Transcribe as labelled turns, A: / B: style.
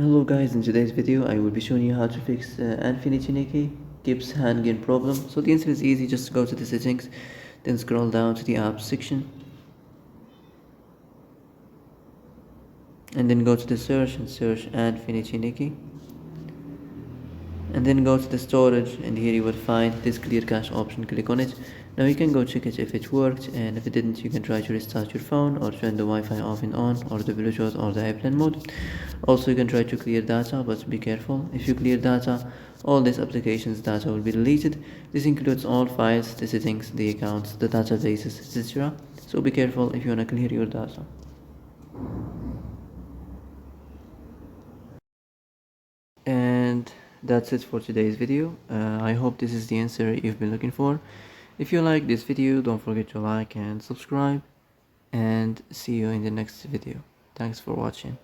A: Hello guys, in today's video I will be showing you how to fix Nikki keeps hanging problem. So the answer is easy, just go to the settings, then scroll down to the apps section, and then go to the search and search Nikki, and then go to the storage, and here you will find this clear cache option. Click on it. Now you can go check it if it worked, and if it didn't you can try to restart your phone or turn the Wi-Fi off and on, or the Bluetooth or the airplane mode. Also you can try to clear data, but be careful. If you clear data, all these applications data will be deleted. This includes all files, the settings, the accounts, the databases, etc. So be careful if you want to clear your data. And that's it for today's video. I hope this is the answer you've been looking for. If you like this video, don't forget to like and subscribe, and see you in the next video. Thanks for watching.